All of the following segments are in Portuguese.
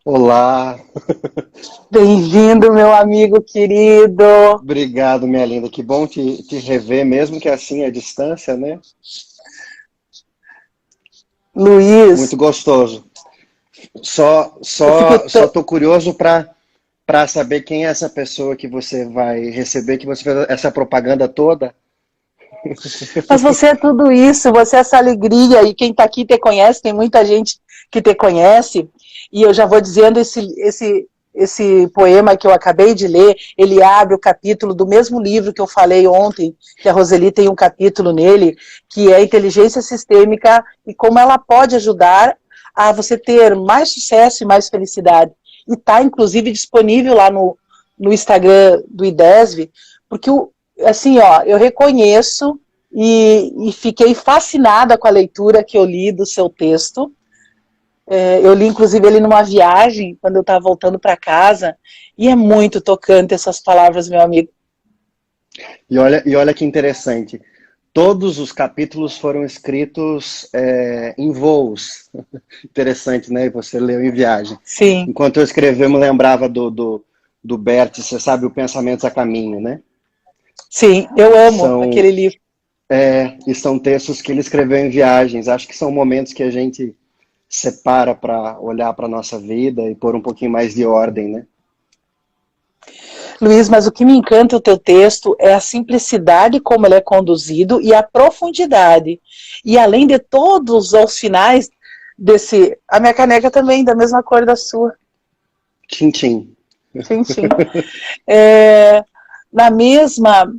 Olá, Bem-vindo, meu amigo querido obrigado, minha linda. Que bom te rever, mesmo que assim à distância, né? Muito Luiz. gostoso. Só, Eu fico só, só tão... tô curioso para saber quem é essa pessoa que você vai receber, que você fez essa propaganda toda. Mas você é tudo isso, você é essa alegria, e quem está aqui te conhece, tem muita gente que te conhece, e eu já vou dizendo, esse poema que eu acabei de ler, ele abre o capítulo do mesmo livro que eu falei ontem, que a Roseli tem um capítulo nele, que é a inteligência sistêmica e como ela pode ajudar a você ter mais sucesso e mais felicidade. E está, inclusive, disponível lá no Instagram do IDESV, porque, assim, ó, eu reconheço e fiquei fascinada com a leitura que eu li do seu texto. Eu li, inclusive, ele numa viagem, quando eu estava voltando para casa, e é muito tocante essas palavras, meu amigo. E olha que interessante. Todos os capítulos foram escritos em voos. Interessante, né? E você leu em viagem. Sim, Enquanto eu escrevia, eu me lembrava do Bert, você sabe, o Pensamentos a Caminho, né? sim, eu amo São, aquele livro. e são textos que ele escreveu em viagens. Acho que são momentos que a gente separa para olhar para a nossa vida e pôr um pouquinho mais de ordem, né? Luiz, mas o que me encanta o teu texto é a simplicidade como ele é conduzido e a profundidade. E além de todos os finais desse... A minha caneca também, da mesma cor da sua. Tintim. Sim, sim. É, na mesma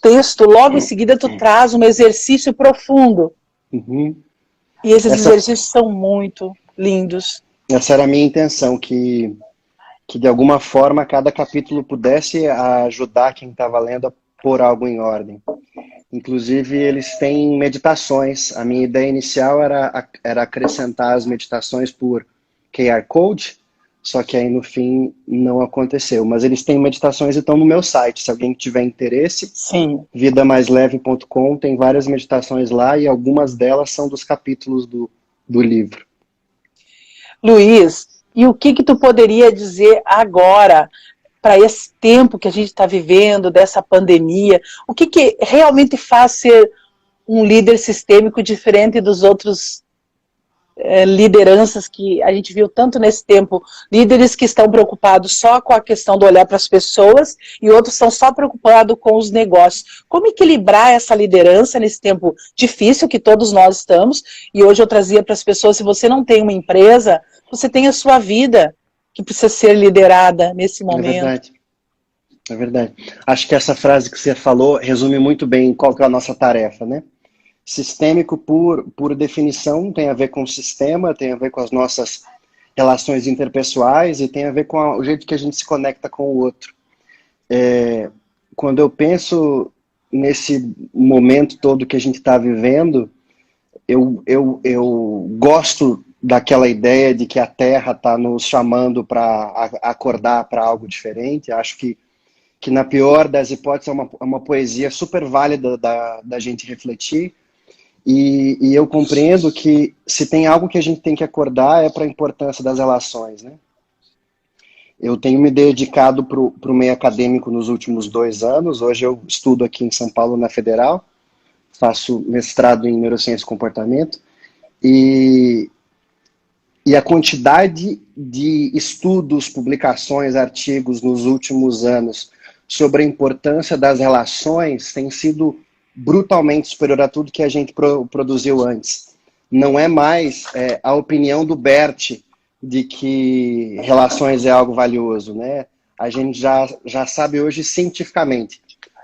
texto, logo em seguida, tu traz um exercício profundo. Uhum. E esses Essa, exercícios são muito lindos. essa era a minha intenção, que de alguma forma cada capítulo pudesse ajudar quem estava lendo a pôr algo em ordem. Inclusive, eles têm meditações. A minha ideia inicial era acrescentar as meditações por QR Code, só que aí no fim não aconteceu. Mas eles têm meditações e estão no meu site. Se alguém tiver interesse, Sim. vidamaisleve.com, tem várias meditações lá e algumas delas são dos capítulos do livro. Luiz, e o que tu poderia dizer agora para esse tempo que a gente está vivendo, dessa pandemia? O que realmente faz ser um líder sistêmico diferente dos outros lideranças que a gente viu tanto nesse tempo, líderes que estão preocupados só com a questão do olhar para as pessoas e outros estão só preocupados com os negócios. Como equilibrar essa liderança nesse tempo difícil que todos nós estamos? E hoje eu trazia para as pessoas, se você não tem uma empresa, você tem a sua vida que precisa ser liderada nesse É momento. verdade, é verdade. Acho que essa frase que você falou resume muito bem qual que é a nossa tarefa, né? Sistêmico, por definição, tem a ver com o sistema, tem a ver com as nossas relações interpessoais e tem a ver com o jeito que a gente se conecta com o outro. Quando eu penso nesse momento todo que a gente está vivendo, eu gosto daquela ideia de que a Terra está nos chamando para acordar para algo diferente. Acho que na pior das hipóteses é uma poesia super válida da gente refletir. E eu compreendo que se tem algo que a gente tem que acordar é para a importância das relações, né? Eu tenho me dedicado para o meio acadêmico nos últimos 2 anos. Hoje eu estudo aqui em São Paulo, na Federal, faço mestrado em neurociência e comportamento. E, e a quantidade de estudos, publicações, artigos nos últimos anos sobre a importância das relações tem sido brutalmente superior a tudo que a gente produziu antes. Não é mais a opinião do Bert de que relações é algo valioso, né? A gente já sabe hoje cientificamente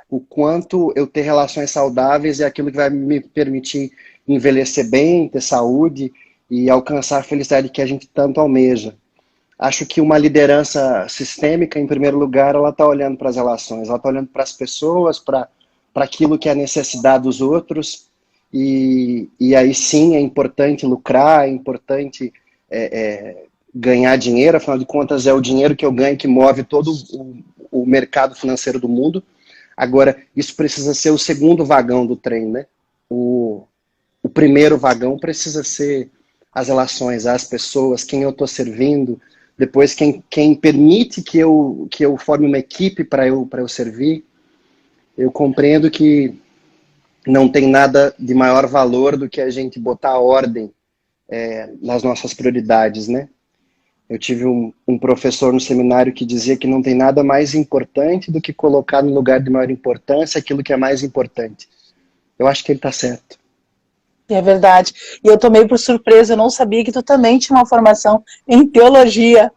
o quanto eu ter relações saudáveis é aquilo que vai me permitir envelhecer bem, ter saúde e alcançar a felicidade que a gente tanto almeja. Acho que uma liderança sistêmica, em primeiro lugar, ela está olhando para as relações, ela está olhando para as pessoas, para aquilo que é a necessidade dos outros, e aí sim é importante lucrar, é importante ganhar dinheiro, afinal de contas é o dinheiro que eu ganho que move todo o mercado financeiro do mundo. Agora, isso precisa ser o segundo vagão do trem, né? O primeiro vagão precisa ser as relações, as pessoas, quem eu estou servindo, depois quem permite que eu forme uma equipe para eu servir, eu compreendo que não tem nada de maior valor do que a gente botar ordem nas nossas prioridades, né? Eu tive um professor no seminário que dizia que não tem nada mais importante do que colocar no lugar de maior importância aquilo que é mais importante. Eu acho que ele está certo. É verdade. E eu tomei por surpresa, eu não sabia que tu também tinha uma formação em teologia.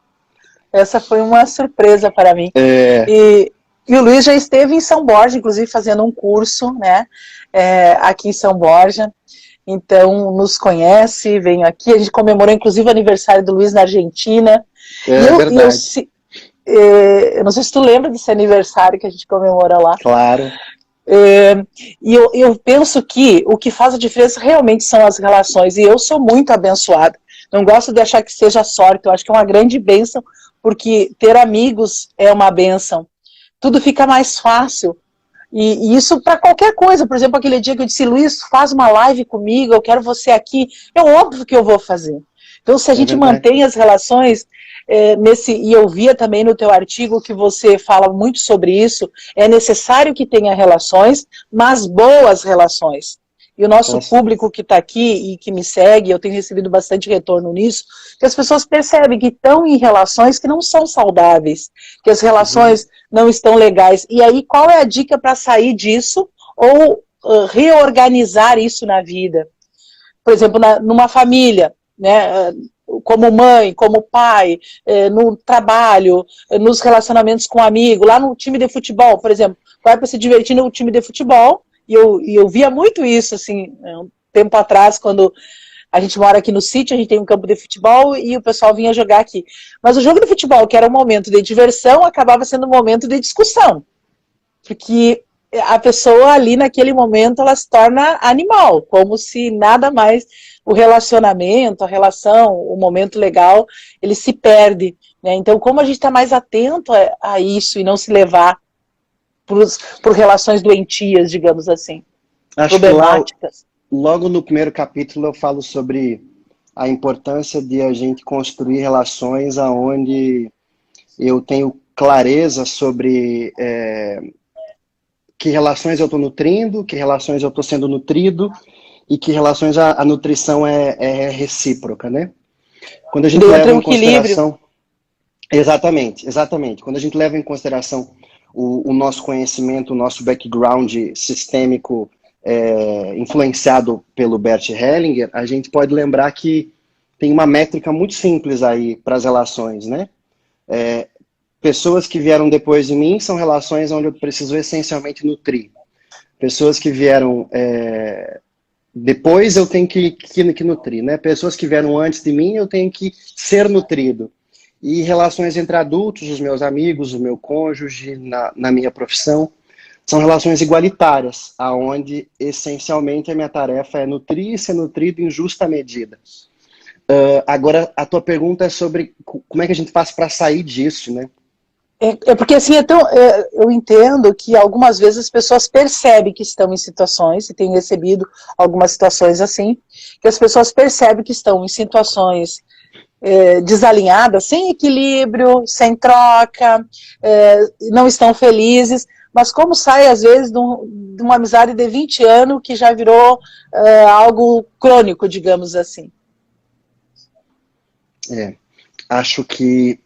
Essa foi uma surpresa para mim. E o Luiz já esteve em São Borja, inclusive fazendo um curso, né, aqui em São Borja. Então, nos conhece, veio aqui. A gente comemorou, inclusive, o aniversário do Luiz na Argentina. Verdade. Eu não sei se tu lembra desse aniversário que a gente comemora lá. Claro. E eu penso que o que faz a diferença realmente são as relações. E eu sou muito abençoada. Não gosto de achar que seja sorte. Eu acho que é uma grande bênção, porque ter amigos é uma bênção. Tudo fica mais fácil. E isso para qualquer coisa. Por exemplo, aquele dia que eu disse, Luiz, faz uma live comigo, eu quero você aqui. É óbvio que eu vou fazer. Então, se a gente mantém as relações, e eu via também no teu artigo que você fala muito sobre isso, é necessário que tenha relações, mas boas relações. E o nosso público que está aqui e que me segue, eu tenho recebido bastante retorno nisso, que as pessoas percebem que estão em relações que não são saudáveis, que as relações não estão legais. E aí, qual é a dica para sair disso ou reorganizar isso na vida? Por exemplo, numa família, né, como mãe, como pai, no trabalho, nos relacionamentos com amigo, lá no time de futebol, por exemplo, vai para se divertir no time de futebol. E eu via muito isso, assim, um tempo atrás, quando a gente mora aqui no sítio, a gente tem um campo de futebol e o pessoal vinha jogar aqui. Mas o jogo de futebol, que era um momento de diversão, acabava sendo um momento de discussão. Porque a pessoa ali, naquele momento, ela se torna animal, como se nada mais, o relacionamento, a relação, o momento legal, ele se perde, né? Então, como a gente está mais atento a isso e não se levar por relações doentias, digamos assim, acho problemáticas. Que logo no primeiro capítulo eu falo sobre a importância de a gente construir relações aonde eu tenho clareza sobre que relações eu estou nutrindo, que relações eu estou sendo nutrido e que relações a nutrição é recíproca, né? Quando a gente leva em consideração... Exatamente. Quando a gente leva em consideração o nosso conhecimento, o nosso background sistêmico influenciado pelo Bert Hellinger, a gente pode lembrar que tem uma métrica muito simples aí para as relações, né? Pessoas que vieram depois de mim são relações onde eu preciso essencialmente nutrir. Pessoas que vieram depois eu tenho que nutrir, né? Pessoas que vieram antes de mim eu tenho que ser nutrido. E relações entre adultos, os meus amigos, o meu cônjuge, na minha profissão, são relações igualitárias, aonde essencialmente a minha tarefa é nutrir e ser nutrido em justa medida. Agora, a tua pergunta é sobre como é que a gente faz para sair disso, né? Porque assim, eu entendo que algumas vezes as pessoas percebem que estão em situações, e tenho recebido algumas situações assim, que as pessoas percebem que estão em situações desalinhadas, sem equilíbrio, sem troca, não estão felizes, mas como sai às vezes de uma amizade de 20 anos que já virou algo crônico, digamos assim. Acho que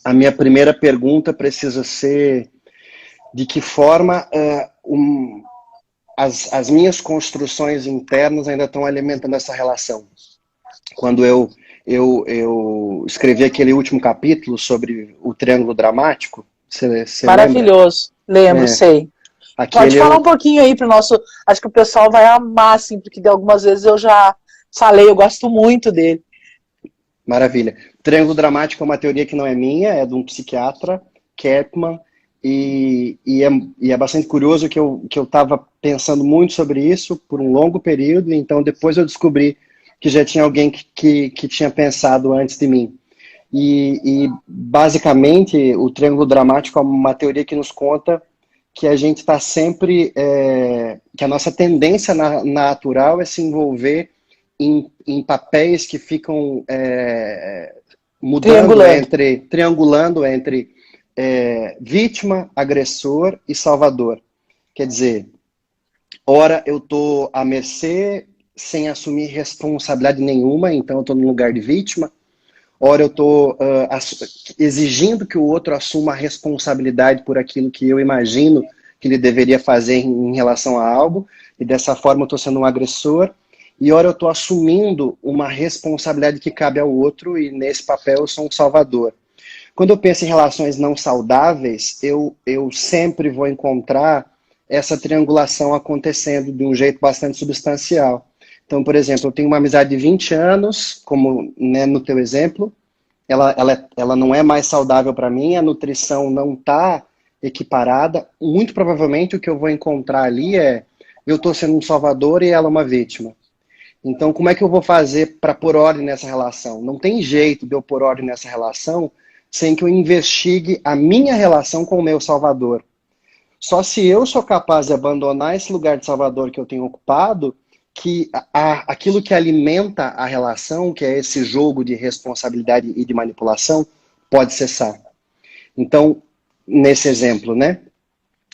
a minha primeira pergunta precisa ser de que forma as minhas construções internas ainda estão alimentando essa relação. Quando eu escrevi aquele último capítulo sobre o triângulo dramático, você maravilhoso, lembro, sei. Pode falar um pouquinho aí para o nosso... Acho que o pessoal vai amar, assim, porque de algumas vezes eu já falei, eu gosto muito dele. Maravilha. Triângulo dramático é uma teoria que não é minha, é de um psiquiatra, Kaplan, e é bastante curioso que eu estava pensando muito sobre isso por um longo período, então depois eu descobri que já tinha alguém que tinha pensado antes de mim. E basicamente o triângulo dramático é uma teoria que nos conta que a gente está sempre, que a nossa tendência natural é se envolver em papéis que ficam triangulando entre vítima, agressor e salvador. Quer dizer, ora eu estou à mercê, sem assumir responsabilidade nenhuma, então eu estou no lugar de vítima. Ora eu estou exigindo que o outro assuma a responsabilidade por aquilo que eu imagino que ele deveria fazer em relação a algo, e dessa forma eu estou sendo um agressor. E ora eu estou assumindo uma responsabilidade que cabe ao outro, e nesse papel eu sou um salvador. Quando eu penso em relações não saudáveis, eu sempre vou encontrar essa triangulação acontecendo de um jeito bastante substancial. Então, por exemplo, eu tenho uma amizade de 20 anos, como, né, no teu exemplo, ela não é mais saudável para mim, a nutrição não está equiparada. Muito provavelmente o que eu vou encontrar ali eu estou sendo um salvador e ela uma vítima. Então, como é que eu vou fazer para pôr ordem nessa relação? Não tem jeito de eu pôr ordem nessa relação sem que eu investigue a minha relação com o meu salvador. Só se eu sou capaz de abandonar esse lugar de salvador que eu tenho ocupado, que aquilo que alimenta a relação, que é esse jogo de responsabilidade e de manipulação, pode cessar. Então, nesse exemplo, né?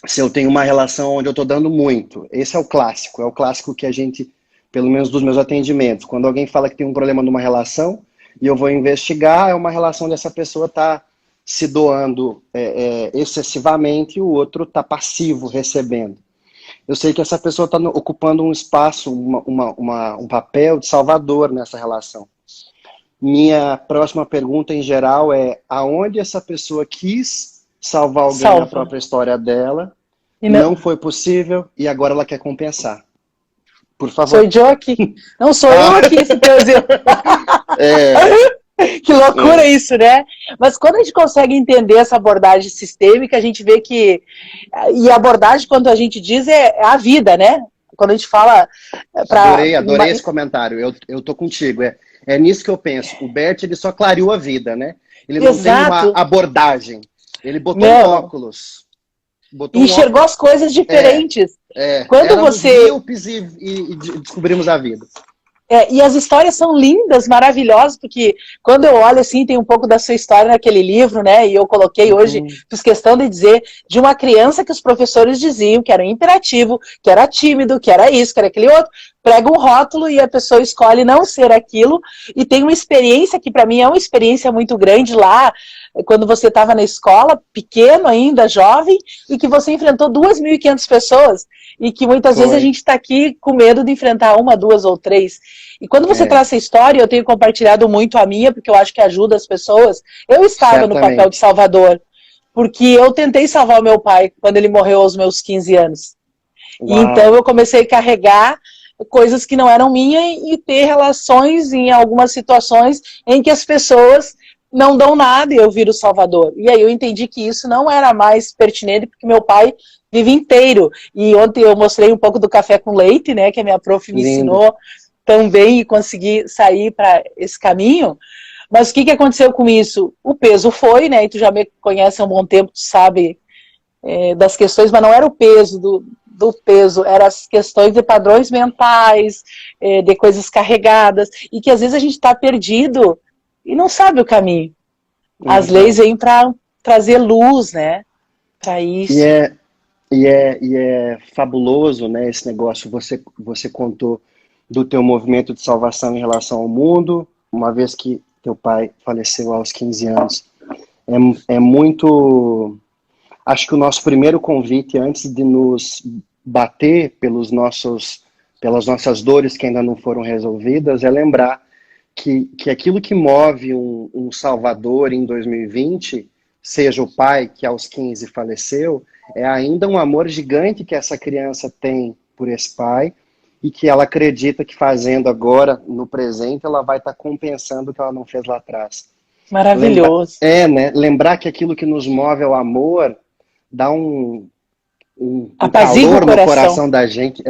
Se eu tenho uma relação onde eu estou dando muito, esse é o clássico que a gente, pelo menos dos meus atendimentos, quando alguém fala que tem um problema numa relação, e eu vou investigar, é uma relação dessa pessoa tá se doando excessivamente e o outro está passivo, recebendo. Eu sei que essa pessoa está ocupando um espaço, um papel de salvador nessa relação. Minha próxima pergunta, em geral, é aonde essa pessoa quis salvar alguém na própria história dela, e não foi possível, e agora ela quer compensar. Por favor. Sou eu aqui. Não sou eu aqui, esse teu exemplo. Que loucura isso, né? Mas quando a gente consegue entender essa abordagem sistêmica, a gente vê que... E a abordagem, quando a gente diz, é a vida, né? Quando a gente fala... Adorei esse comentário. Eu tô contigo. É nisso que eu penso. O Bert, ele só clareou a vida, né? Ele não tem uma abordagem. Ele botou um óculos. E enxergou as coisas diferentes. Quando você... míopes e descobrimos a vida. E as histórias são lindas, maravilhosas, porque quando eu olho assim, tem um pouco da sua história naquele livro, né? E eu coloquei hoje, fiz questão de dizer, de uma criança que os professores diziam que era imperativo, que era tímido, que era isso, que era aquele outro. Prega um rótulo e a pessoa escolhe não ser aquilo, e tem uma experiência que para mim é uma experiência muito grande lá, quando você estava na escola, pequeno ainda, jovem, e que você enfrentou 2.500 pessoas, e que muitas vezes a gente está aqui com medo de enfrentar uma, duas ou três. E quando você traz essa história, eu tenho compartilhado muito a minha, porque eu acho que ajuda as pessoas. Eu estava no papel de salvador, porque eu tentei salvar o meu pai quando ele morreu aos meus 15 anos. E então eu comecei a carregar coisas que não eram minhas e ter relações em algumas situações em que as pessoas não dão nada e eu viro salvador. E aí eu entendi que isso não era mais pertinente, porque meu pai vive inteiro. E ontem eu mostrei um pouco do café com leite, né, que a minha prof me ensinou também e consegui sair para esse caminho. Mas o que aconteceu com isso? O peso foi, né, e tu já me conhece há um bom tempo, tu sabe das questões, mas não era o peso do peso, eram as questões de padrões mentais, de coisas carregadas, e que às vezes a gente está perdido e não sabe o caminho. As leis vêm para trazer luz, né, para isso. E é fabuloso, né, esse negócio. Você contou do teu movimento de salvação em relação ao mundo, uma vez que teu pai faleceu aos 15 anos. É muito... Acho que o nosso primeiro convite, antes de nos bater pelas nossas dores que ainda não foram resolvidas, é lembrar que aquilo que move um salvador em 2020, seja o pai que aos 15 faleceu, é ainda um amor gigante que essa criança tem por esse pai, e que ela acredita que fazendo agora, no presente, ela vai estar compensando o que ela não fez lá atrás. Maravilhoso. Né? Lembrar que aquilo que nos move é o amor, dá um calor no coração da gente.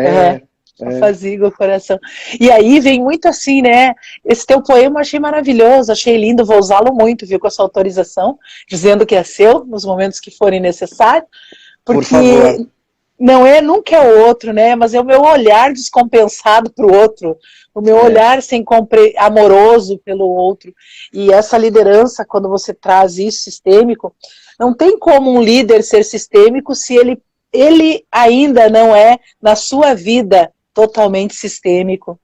Apazigua o coração. E aí vem muito assim, né? Esse teu poema eu achei maravilhoso, achei lindo, vou usá-lo muito, viu, com a sua autorização, dizendo que é seu, nos momentos que forem necessários. Porque por favor. não é, nunca é o outro, né? Mas é o meu olhar descompensado para o outro, o meu olhar sem amoroso pelo outro. E essa liderança, quando você traz isso sistêmico, não tem como um líder ser sistêmico se ele ainda não é, na sua vida, totalmente sistêmico.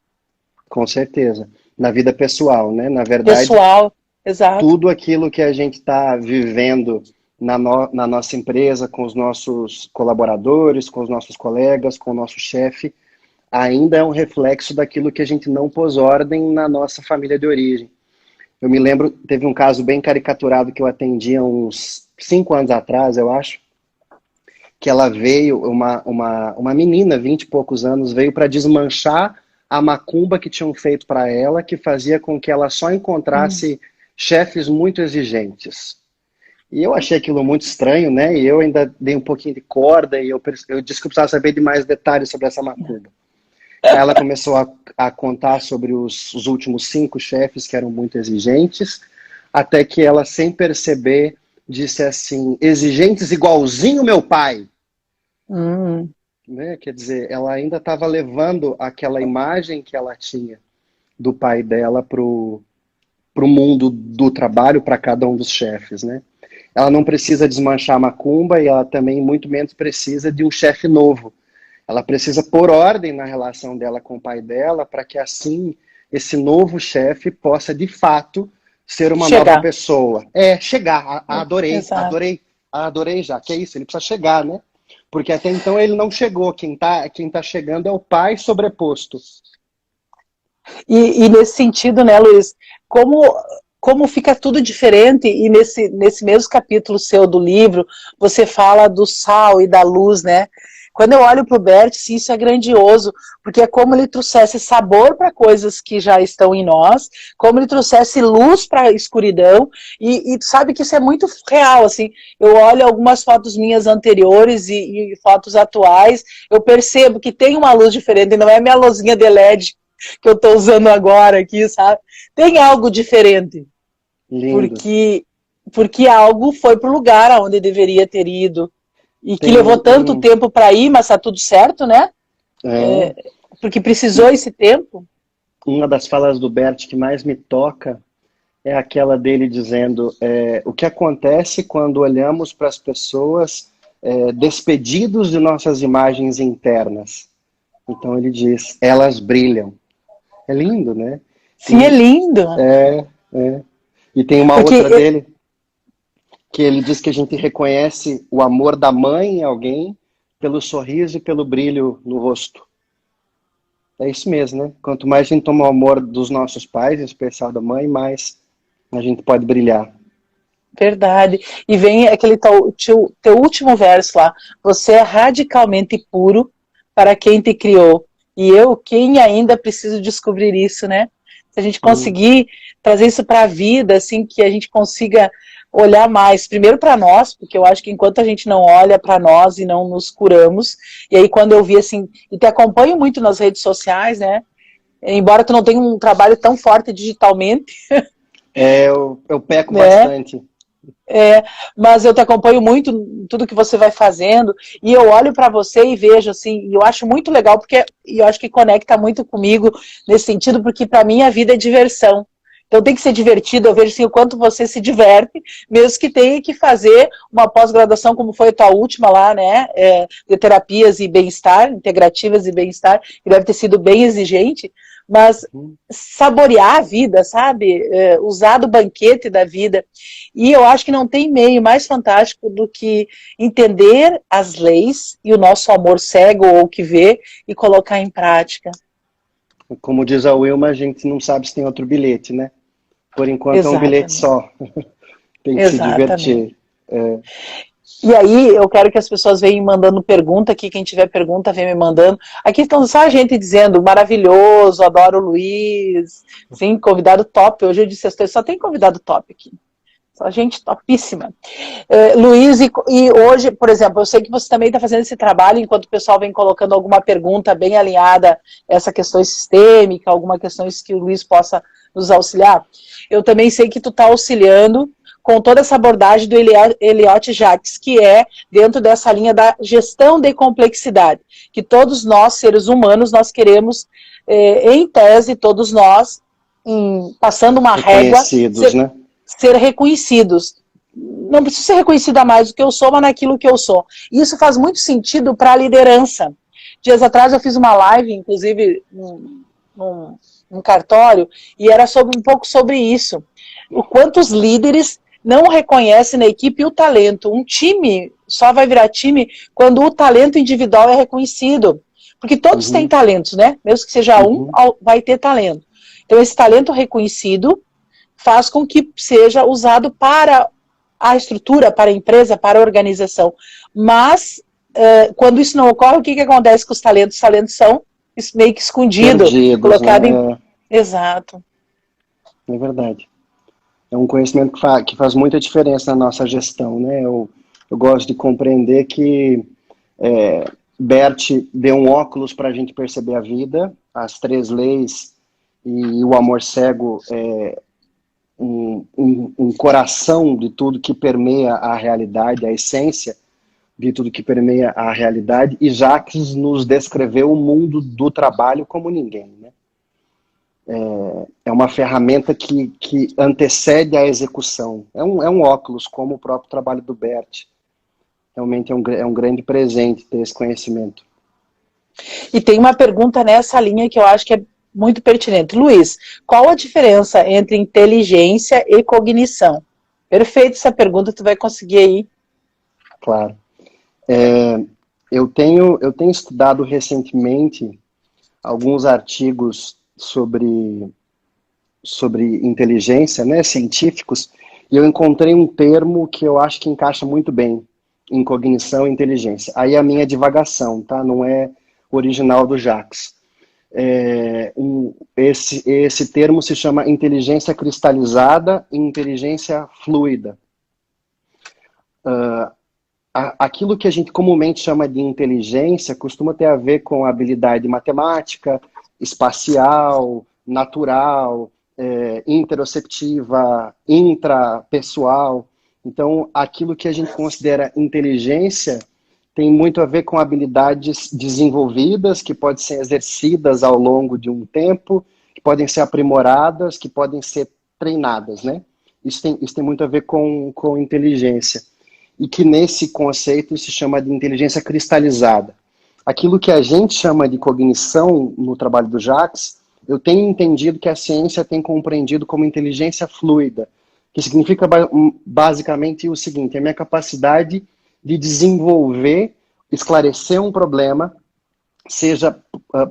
Com certeza. Na vida pessoal, né? Na verdade, Pessoal, exato. tudo aquilo que a gente está vivendo na nossa empresa, com os nossos colaboradores, com os nossos colegas, com o nosso chefe, ainda é um reflexo daquilo que a gente não pôs ordem na nossa família de origem. Eu me lembro, teve um caso bem caricaturado que eu atendi há uns 5 anos atrás, eu acho, que ela veio, uma menina, 20 e poucos anos, veio para desmanchar a macumba que tinham feito para ela, que fazia com que ela só encontrasse chefes muito exigentes. E eu achei aquilo muito estranho, né? E eu ainda dei um pouquinho de corda e eu disse que eu precisava saber de mais detalhes sobre essa macumba. Aí ela começou a contar sobre os últimos 5 chefes que eram muito exigentes, até que ela, sem perceber, disse assim, exigentes igualzinho meu pai. Né? Quer dizer, ela ainda estava levando aquela imagem que ela tinha do pai dela para o mundo do trabalho, para cada um dos chefes, né? Ela não precisa desmanchar a macumba e ela também muito menos precisa de um chefe novo. Ela precisa pôr ordem na relação dela com o pai dela para que assim esse novo chefe possa de fato ser uma nova pessoa. Chegar. Adorei já. Que é isso, ele precisa chegar, né? Porque até então ele não chegou. Quem tá chegando é o pai sobreposto. E nesse sentido, né, Luiz, como fica tudo diferente, e nesse mesmo capítulo seu do livro, você fala do sal e da luz, né? Quando eu olho para o Bert, sim, isso é grandioso, porque é como ele trouxesse sabor para coisas que já estão em nós, como ele trouxesse luz para a escuridão, e sabe que isso é muito real, assim, eu olho algumas fotos minhas anteriores e fotos atuais, eu percebo que tem uma luz diferente, não é minha luzinha de LED que eu estou usando agora aqui, sabe? Tem algo diferente. Lindo. Porque algo foi para o lugar onde deveria ter ido. E que levou tanto tempo para ir, mas está tudo certo, né? Porque precisou esse tempo. Uma das falas do Bert que mais me toca é aquela dele dizendo o que acontece quando olhamos para as pessoas despedidos de nossas imagens internas. Então ele diz, elas brilham. É lindo, né? Sim, é lindo. E tem uma outra dele, que ele diz que a gente reconhece o amor da mãe em alguém pelo sorriso e pelo brilho no rosto. É isso mesmo, né? Quanto mais a gente toma o amor dos nossos pais, em especial da mãe, mais a gente pode brilhar. Verdade. E vem aquele teu último verso lá. Você é radicalmente puro para quem te criou. E eu, quem ainda preciso descobrir isso, né? Se a gente conseguir trazer isso para a vida, assim, que a gente consiga olhar mais, primeiro para nós, porque eu acho que enquanto a gente não olha para nós e não nos curamos, e aí quando eu vi assim, e te acompanho muito nas redes sociais, né? Embora tu não tenha um trabalho tão forte digitalmente. Eu peco bastante. Mas eu te acompanho muito tudo que você vai fazendo e eu olho para você e vejo assim, e eu acho muito legal porque eu acho que conecta muito comigo nesse sentido, porque para mim a vida é diversão. Então tem que ser divertido, eu vejo assim, o quanto você se diverte, mesmo que tenha que fazer uma pós-graduação, como foi a tua última lá, né, de terapias e bem-estar, integrativas e bem-estar, que deve ter sido bem exigente, mas saborear a vida, sabe, usar do banquete da vida, e eu acho que não tem meio mais fantástico do que entender as leis e o nosso amor cego ou que vê e colocar em prática. Como diz a Wilma, a gente não sabe se tem outro bilhete, né? Por enquanto Exatamente. É um bilhete só. Tem que se divertir. E aí eu quero que as pessoas venham mandando pergunta aqui, quem tiver pergunta vem me mandando. Aqui estão só a gente dizendo, maravilhoso, adoro o Luiz, sim, convidado top, hoje eu disse, só tem convidado top aqui. Só gente topíssima. Luiz, e hoje, por exemplo, eu sei que você também está fazendo esse trabalho, enquanto o pessoal vem colocando alguma pergunta bem alinhada, essa questão sistêmica, alguma questão que o Luiz possa nos auxiliar. Eu também sei que tu está auxiliando com toda essa abordagem do Eliot Jacques, que é dentro dessa linha da gestão de complexidade, que todos nós, seres humanos, nós queremos, em tese, todos nós, passando uma régua, né? ser reconhecidos. Não preciso ser reconhecida mais do que eu sou, mas naquilo que eu sou. E isso faz muito sentido para a liderança. Dias atrás eu fiz uma live, inclusive, num cartório, e era um pouco sobre isso. O quanto os líderes não reconhecem na equipe o talento. Um time só vai virar time quando o talento individual é reconhecido. Porque todos têm talentos, né? Mesmo que seja um, vai ter talento. Então, esse talento reconhecido faz com que seja usado para a estrutura, para a empresa, para a organização. Mas, quando isso não ocorre, o que acontece com os talentos? Os talentos são meio que escondidos, colocados, né? Exato. É verdade. É um conhecimento que faz muita diferença na nossa gestão, né? Eu gosto de compreender que Bert deu um óculos para a gente perceber a vida, as 3 leis e o amor cego é um coração de tudo que permeia a realidade, a essência de tudo que permeia a realidade, e Jacques nos descreveu o mundo do trabalho como ninguém, né? É uma ferramenta que antecede a execução. É um óculos, como o próprio trabalho do Bert. Realmente é um grande presente ter esse conhecimento. E tem uma pergunta nessa linha que eu acho que é muito pertinente. Luiz, qual a diferença entre inteligência e cognição? Perfeito essa pergunta, tu vai conseguir aí. Claro. Eu tenho estudado recentemente alguns artigos sobre inteligência, né, científicos, e eu encontrei um termo que eu acho que encaixa muito bem em cognição e inteligência. Aí a minha divagação, tá? Não é original do Jacques. Esse termo se chama inteligência cristalizada e inteligência fluida. Aquilo que a gente comumente chama de inteligência costuma ter a ver com habilidade matemática, espacial, natural, interoceptiva, intrapessoal. Então, aquilo que a gente considera inteligência tem muito a ver com habilidades desenvolvidas, que podem ser exercidas ao longo de um tempo, que podem ser aprimoradas, que podem ser treinadas, né? Isso tem muito a ver com inteligência. E que nesse conceito se chama de inteligência cristalizada. Aquilo que a gente chama de cognição no trabalho do Jacques, eu tenho entendido que a ciência tem compreendido como inteligência fluida, que significa basicamente o seguinte: a minha capacidade de desenvolver, esclarecer um problema, seja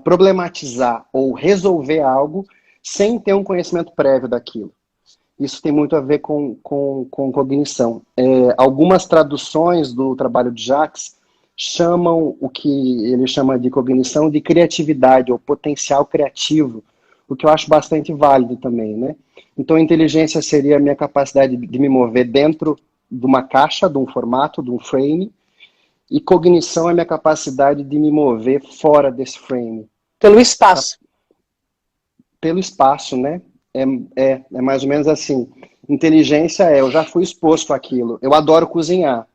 problematizar ou resolver algo, sem ter um conhecimento prévio daquilo. Isso tem muito a ver com cognição. Algumas traduções do trabalho de Jacques chamam o que ele chama de cognição de criatividade ou potencial criativo, o que eu acho bastante válido também, né? Então, inteligência seria a minha capacidade de me mover dentro de uma caixa, de um formato, de um frame, e cognição é a minha capacidade de me mover fora desse frame. Pelo espaço. Pelo espaço, né? É mais ou menos assim. Inteligência eu já fui exposto àquilo. Eu adoro cozinhar.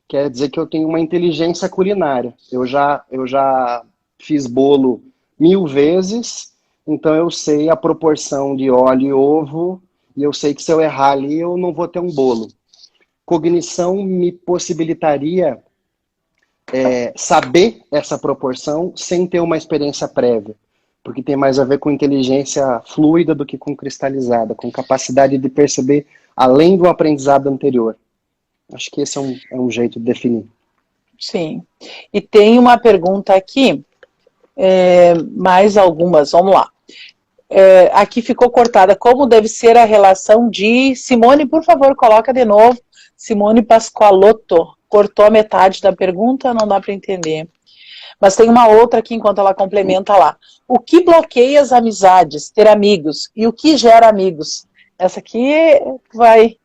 Quer dizer que eu tenho uma inteligência culinária. Eu já fiz bolo 1000 vezes, então eu sei a proporção de óleo e ovo, e eu sei que se eu errar ali, eu não vou ter um bolo. Cognição me possibilitaria saber essa proporção sem ter uma experiência prévia, porque tem mais a ver com inteligência fluida do que com cristalizada, com capacidade de perceber além do aprendizado anterior. Acho que esse é um jeito de definir. Sim. E tem uma pergunta aqui, mais algumas, vamos lá. Aqui ficou cortada. Como deve ser a relação de... Simone, por favor, coloca de novo. Simone Pascoalotto. Cortou a metade da pergunta, não dá para entender. Mas tem uma outra aqui, enquanto ela complementa lá. O que bloqueia as amizades, ter amigos? E o que gera amigos? Essa aqui vai...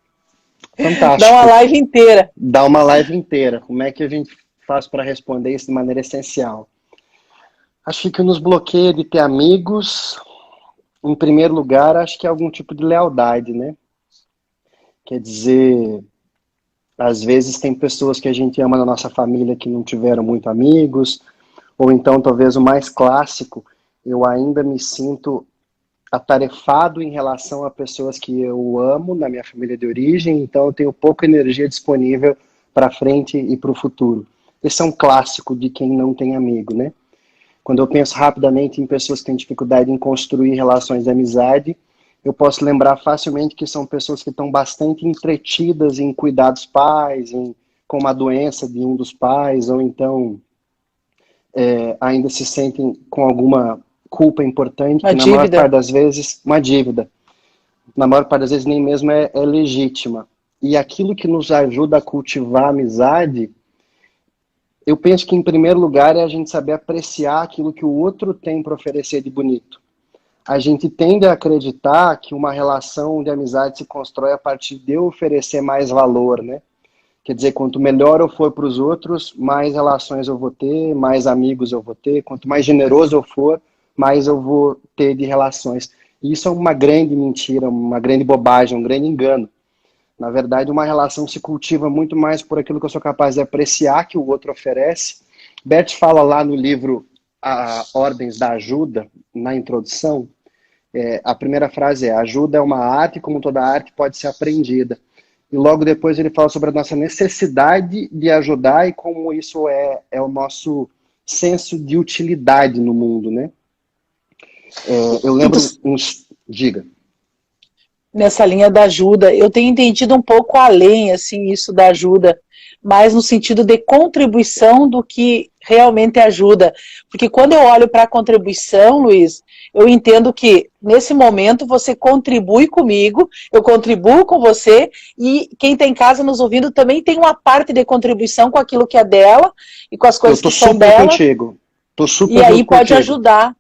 Fantástico. Dá uma live inteira. Dá uma live inteira. Como é que a gente faz para responder isso de maneira essencial? Acho que nos bloqueia de ter amigos, em primeiro lugar, acho que é algum tipo de lealdade, né? Quer dizer, às vezes tem pessoas que a gente ama na nossa família que não tiveram muito amigos, ou então talvez o mais clássico, eu ainda me sinto atarefado em relação a pessoas que eu amo na minha família de origem, então eu tenho pouca energia disponível para frente e para o futuro. Esse é um clássico de quem não tem amigo, né? Quando eu penso rapidamente em pessoas que têm dificuldade em construir relações de amizade, eu posso lembrar facilmente que são pessoas que estão bastante entretidas em cuidar dos pais, com uma doença de um dos pais, ou então ainda se sentem com alguma culpa importante, Uma que na maior dívida. parte das vezes, uma dívida, na maior parte das vezes nem mesmo é legítima. E aquilo que nos ajuda a cultivar a amizade, eu penso que em primeiro lugar é a gente saber apreciar aquilo que o outro tem para oferecer de bonito. A gente tende a acreditar que uma relação de amizade se constrói a partir de eu oferecer mais valor, né? Quer dizer, quanto melhor eu for para os outros, mais relações eu vou ter, mais amigos eu vou ter. Quanto mais generoso eu for, mais eu vou ter de relações. E isso é uma grande mentira, uma grande bobagem, um grande engano. Na verdade, uma relação se cultiva muito mais por aquilo que eu sou capaz de apreciar que o outro oferece. Bert fala lá no livro Ordens da Ajuda, na introdução, a primeira frase é: ajuda é uma arte, como toda arte pode ser aprendida. E logo depois ele fala sobre a nossa necessidade de ajudar e como isso é o nosso senso de utilidade no mundo, né? Eu lembro uns... Diga. Nessa linha da ajuda, eu tenho entendido um pouco além, assim, isso da ajuda, mais no sentido de contribuição do que realmente ajuda. Porque quando eu olho para a contribuição, Luiz, eu entendo que nesse momento você contribui comigo, eu contribuo com você, e quem está em casa nos ouvindo também tem uma parte de contribuição com aquilo que é dela e com as coisas que são dela. Contigo. Tô super e aí pode contigo. Ajudar.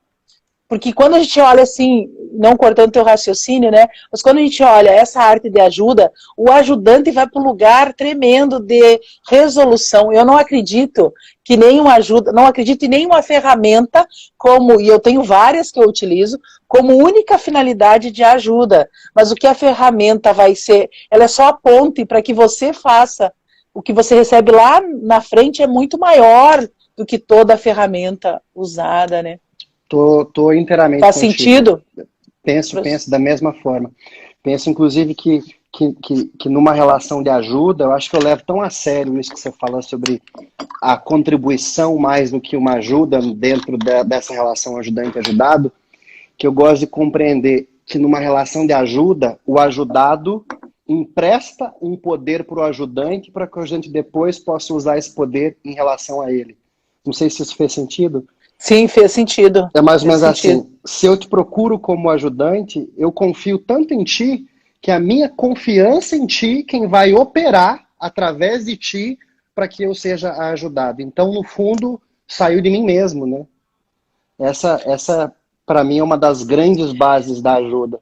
Porque quando a gente olha assim, não cortando teu raciocínio, né? Mas quando a gente olha essa arte de ajuda, o ajudante vai para um lugar tremendo de resolução. Eu não acredito que nenhuma ajuda, não acredito em nenhuma ferramenta como, e eu tenho várias que eu utilizo, como única finalidade de ajuda. Mas o que a ferramenta vai ser, ela é só a ponte para que você faça. O que você recebe lá na frente é muito maior do que toda a ferramenta usada, né? Tô inteiramente Faz contigo. sentido? Penso da mesma forma. Penso, inclusive, que numa relação de ajuda, eu acho que eu levo tão a sério isso que você fala sobre a contribuição mais do que uma ajuda dentro dessa relação ajudante-ajudado, que eu gosto de compreender que numa relação de ajuda, o ajudado empresta um poder para o ajudante para que o ajudante depois possa usar esse poder em relação a ele. Não sei se isso fez sentido. Sim, fez sentido. É mais ou menos assim, se eu te procuro como ajudante, eu confio tanto em ti, que a minha confiança em ti, quem vai operar através de ti, para que eu seja ajudado. Então, no fundo, saiu de mim mesmo, né? Essa para mim, é uma das grandes bases da ajuda.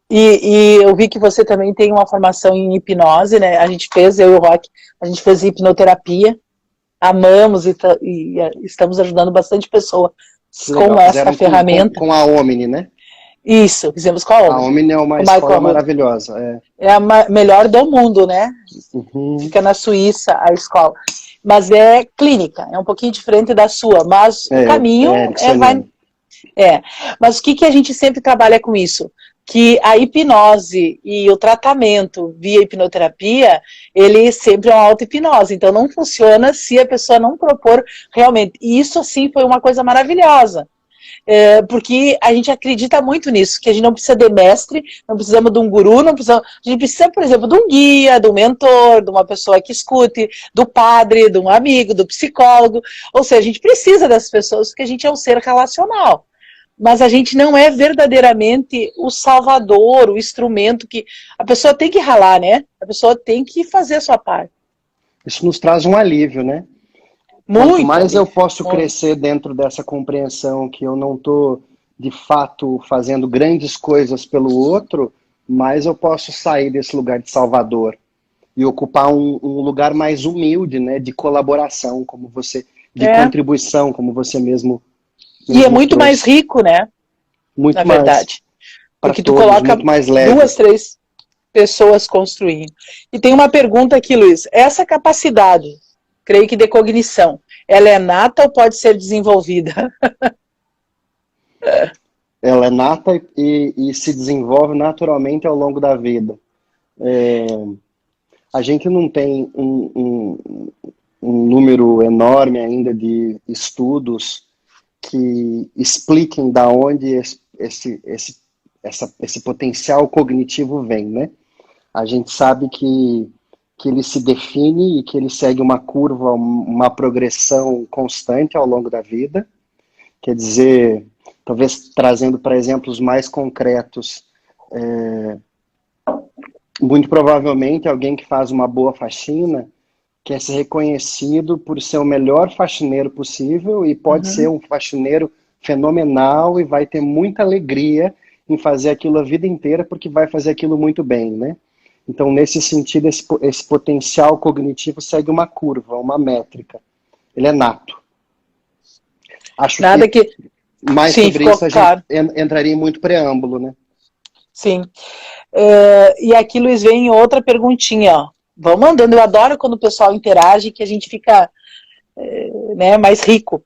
E eu vi que você também tem uma formação em hipnose, né? A gente fez, eu e o Rock, a gente fez hipnoterapia. Amamos e estamos ajudando bastante pessoa com essa ferramenta. Com a Omni, né? Isso, fizemos com a Omni. A Omni é uma escola maravilhosa. É a melhor do mundo, né? Uhum. Fica na Suíça a escola. Mas é clínica, é um pouquinho diferente da sua, mas o caminho Mas o que a gente sempre trabalha com isso? Que a hipnose e o tratamento via hipnoterapia, ele sempre é uma auto-hipnose, então não funciona se a pessoa não propor realmente. E isso, assim, foi uma coisa maravilhosa, porque a gente acredita muito nisso, que a gente não precisa de mestre, não precisamos de um guru, a gente precisa, por exemplo, de um guia, de um mentor, de uma pessoa que escute, do padre, de um amigo, do psicólogo, ou seja, a gente precisa dessas pessoas porque a gente é um ser relacional. Mas a gente não é verdadeiramente o salvador, o instrumento que... A pessoa tem que ralar, né? A pessoa tem que fazer a sua parte. Isso nos traz um alívio, né? Quanto mais eu posso crescer dentro dessa compreensão que eu não estou, de fato, fazendo grandes coisas pelo outro, mais eu posso sair desse lugar de salvador e ocupar um lugar mais humilde, né? De colaboração, como você... De contribuição, como você mesmo... E é muito mais rico, né? Muito na mais, verdade. Porque todos, tu coloca muito mais leve. 2, 3 pessoas construindo. E tem uma pergunta aqui, Luiz. Essa capacidade, creio que de cognição, ela é nata ou pode ser desenvolvida? Ela é nata e se desenvolve naturalmente ao longo da vida. A gente não tem um número enorme ainda de estudos que expliquem da onde esse potencial cognitivo vem, né? A gente sabe que ele se define e que ele segue uma curva, uma progressão constante ao longo da vida. Quer dizer, talvez trazendo para exemplos mais concretos, muito provavelmente alguém que faz uma boa faxina quer ser reconhecido por ser o melhor faxineiro possível e pode ser um faxineiro fenomenal e vai ter muita alegria em fazer aquilo a vida inteira porque vai fazer aquilo muito bem, né? Então, nesse sentido, esse potencial cognitivo segue uma curva, uma métrica. Ele é nato. Acho que mais sim, sobre isso a gente entraria em muito preâmbulo, né? Sim. E aqui, Luiz, vem outra perguntinha, ó. Vão mandando, eu adoro quando o pessoal interage, que a gente fica mais rico.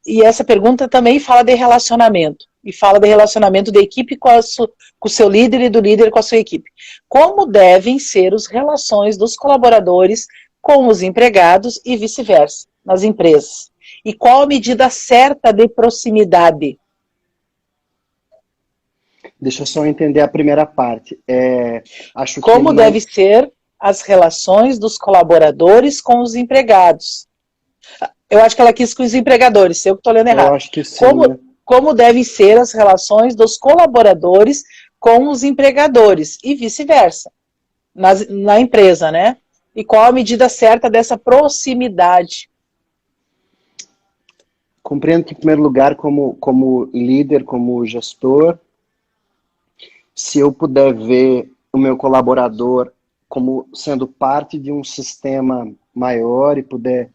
E essa pergunta também fala de relacionamento, e fala de relacionamento da equipe com o seu líder e do líder com a sua equipe. Como devem ser as relações dos colaboradores com os empregados e vice-versa, nas empresas? E qual a medida certa de proximidade? Deixa eu só entender a primeira parte. Acho Como deve ser as relações dos colaboradores com os empregados? Eu acho que ela quis com os empregadores, eu que estou lendo errado. Eu acho que sim. Como devem ser as relações dos colaboradores com os empregadores e vice-versa, na empresa, né? E qual a medida certa dessa proximidade? Compreendo que, em primeiro lugar, como líder, como gestor, se eu puder ver o meu colaborador como sendo parte de um sistema maior e puder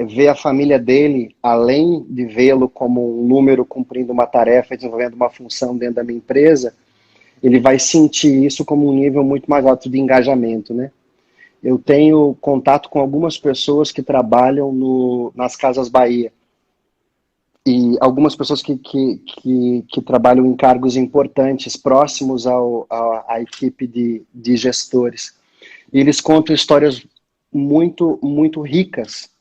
ver a família dele, além de vê-lo como um número cumprindo uma tarefa, desenvolvendo uma função dentro da minha empresa, ele vai sentir isso como um nível muito mais alto de engajamento, né? Eu tenho contato com algumas pessoas que trabalham nas Casas Bahia, e algumas pessoas que trabalham em cargos importantes, próximos à equipe de gestores. E eles contam histórias muito, muito ricas.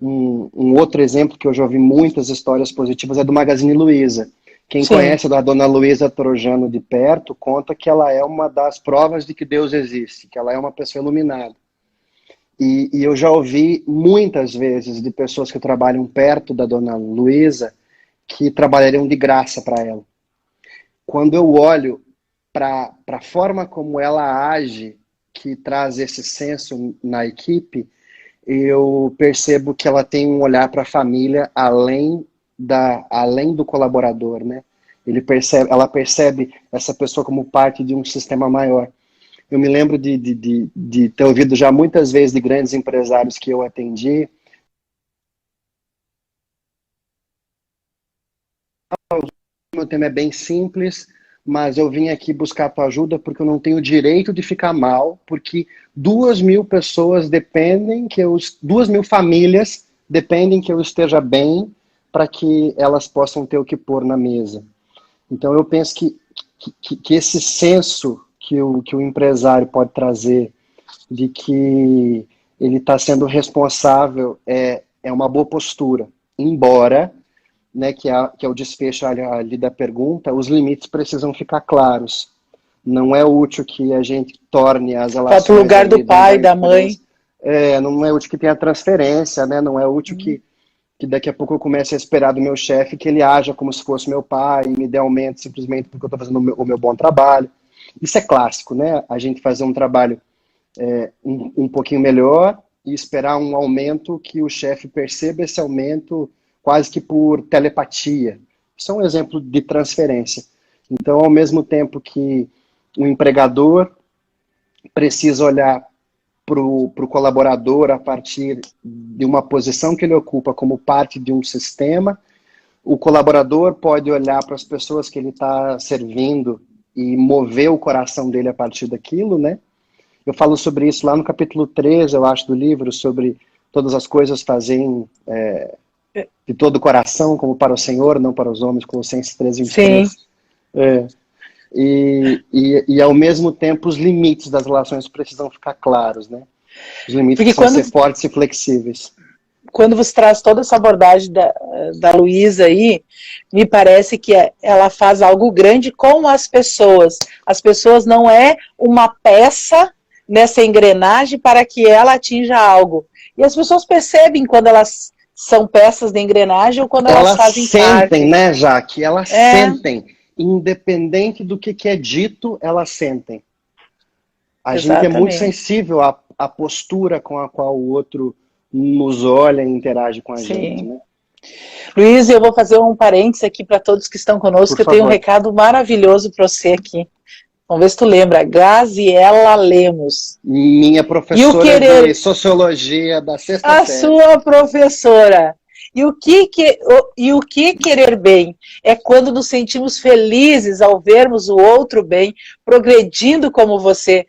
Um outro exemplo que eu já ouvi muitas histórias positivas é do Magazine Luiza. Quem Sim. conhece a dona Luiza Trojano de perto, conta que ela é uma das provas de que Deus existe, que ela é uma pessoa iluminada. E eu já ouvi muitas vezes de pessoas que trabalham perto da dona Luiza que trabalhariam de graça para ela. Quando eu olho para a forma como ela age, que traz esse senso na equipe, eu percebo que ela tem um olhar para a família além do colaborador, né? Ela percebe essa pessoa como parte de um sistema maior. Eu me lembro de ter ouvido já muitas vezes de grandes empresários que eu atendi. O meu tema é bem simples, mas eu vim aqui buscar a tua ajuda porque eu não tenho o direito de ficar mal, porque 2.000 pessoas dependem 2.000 famílias dependem que eu esteja bem para que elas possam ter o que pôr na mesa. Então eu penso que esse senso que o empresário pode trazer de que ele está sendo responsável é uma boa postura, embora, né, que é o desfecho ali da pergunta, os limites precisam ficar claros. Não é útil que a gente torne as relações... Falta o lugar do pai, da mãe. Não é útil que tenha transferência, né? Não é útil que daqui a pouco eu comece a esperar do meu chefe que ele haja como se fosse meu pai e me dê aumento simplesmente porque eu estou fazendo o meu bom trabalho. Isso é clássico, né? A gente fazer um trabalho um pouquinho melhor e esperar um aumento que o chefe perceba esse aumento quase que por telepatia. Isso é um exemplo de transferência. Então, ao mesmo tempo que o empregador precisa olhar para o colaborador a partir de uma posição que ele ocupa como parte de um sistema, o colaborador pode olhar para as pessoas que ele está servindo e mover o coração dele a partir daquilo, né? Eu falo sobre isso lá no capítulo 3, eu acho, do livro, sobre todas as coisas fazem de todo o coração, como para o Senhor, não para os homens, Colossenses 3:23. Sim. E ao mesmo tempo os limites das relações precisam ficar claros, né? Os limites Porque precisam ser fortes e flexíveis. Quando você traz toda essa abordagem da Luísa aí, me parece que ela faz algo grande com as pessoas. As pessoas não é uma peça nessa engrenagem para que ela atinja algo. E as pessoas percebem quando elas são peças de engrenagem ou quando elas fazem parte. Elas sentem, né, Jaque? Elas sentem. Independente do que é dito, elas sentem. A gente é muito sensível à postura com a qual o outro nos olha e interage com a gente, né? Luiz, eu vou fazer um parênteses aqui para todos que estão conosco, que eu tenho um recado maravilhoso para você aqui. Vamos ver se tu lembra. Graziela Lemos. Minha professora de Sociologia da sexta série. A sua professora. E o que querer bem? É quando nos sentimos felizes ao vermos o outro bem, progredindo como você,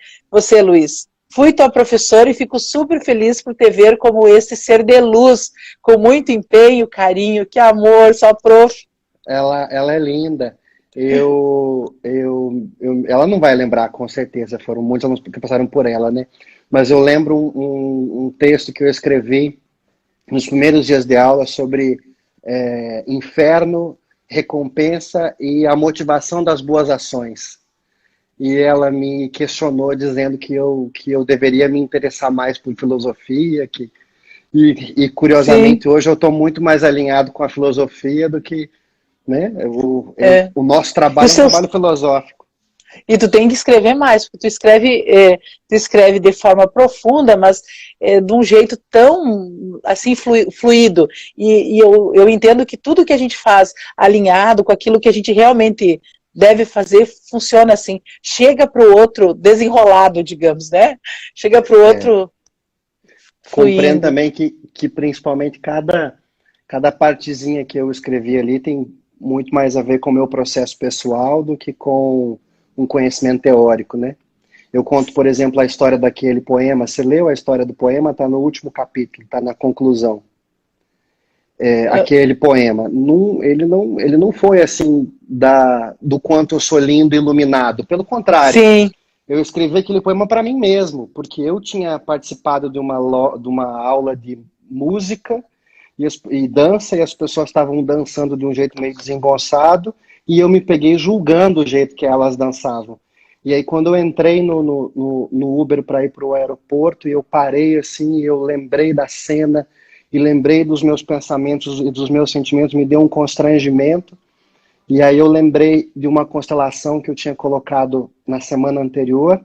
Luiz. Fui tua professora e fico super feliz por te ver como esse ser de luz, com muito empenho, carinho, que amor, só prof. Ela é linda. Ela não vai lembrar, com certeza, foram muitos alunos que passaram por ela, né? Mas eu lembro um texto que eu escrevi nos primeiros dias de aula sobre inferno, recompensa e a motivação das boas ações. E ela me questionou dizendo que eu deveria me interessar mais por filosofia, e curiosamente Sim. Hoje eu estou muito mais alinhado com a filosofia do que, né, o nosso trabalho é um trabalho filosófico. E tu tem que escrever mais, porque tu escreve de forma profunda, mas de um jeito tão assim fluido. E eu entendo que tudo que a gente faz alinhado com aquilo que a gente realmente deve fazer, funciona assim. Chega para o outro desenrolado, digamos, né? Chega para o outro fluindo. Compreendo também que principalmente cada partezinha que eu escrevi ali tem muito mais a ver com o meu processo pessoal do que com um conhecimento teórico, né? Eu conto, por exemplo, a história daquele poema. Você leu a história do poema? Está no último capítulo, está na conclusão. Aquele poema, ele não foi assim do quanto eu sou lindo e iluminado. Pelo contrário, Sim. Eu escrevi aquele poema para mim mesmo, porque eu tinha participado de uma aula de música e dança, e as pessoas estavam dançando de um jeito meio desengonçado, e eu me peguei julgando o jeito que elas dançavam. E aí quando eu entrei no Uber para ir para o aeroporto, e eu parei assim, e eu lembrei da cena, e lembrei dos meus pensamentos e dos meus sentimentos, me deu um constrangimento. E aí eu lembrei de uma constelação que eu tinha colocado na semana anterior,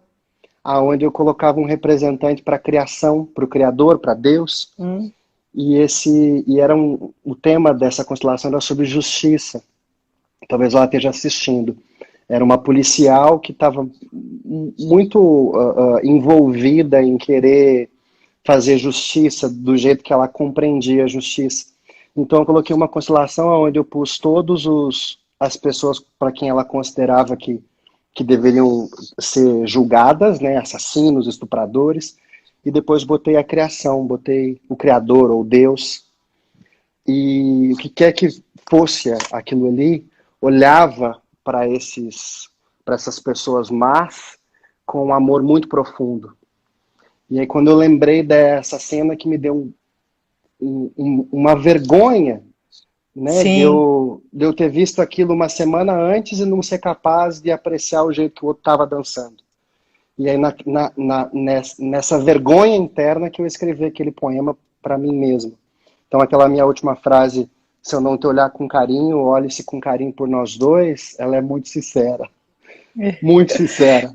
aonde eu colocava um representante para a criação, para o Criador, para Deus. O tema dessa constelação era sobre justiça. Talvez ela esteja assistindo. Era uma policial que estava muito envolvida em querer fazer justiça do jeito que ela compreendia a justiça. Então eu coloquei uma constelação onde eu pus as pessoas para quem ela considerava que deveriam ser julgadas, né, assassinos, estupradores, e depois botei a criação, botei o Criador ou Deus, e o que quer que fosse aquilo ali, olhava para essas pessoas más com um amor muito profundo. E aí quando eu lembrei dessa cena que me deu uma vergonha, né, de eu ter visto aquilo uma semana antes e não ser capaz de apreciar o jeito que o outro estava dançando. E aí nessa vergonha interna que eu escrevi aquele poema para mim mesmo. Então aquela minha última frase, se eu não te olhar com carinho, olhe-se com carinho por nós dois, ela é muito sincera. Muito sincera.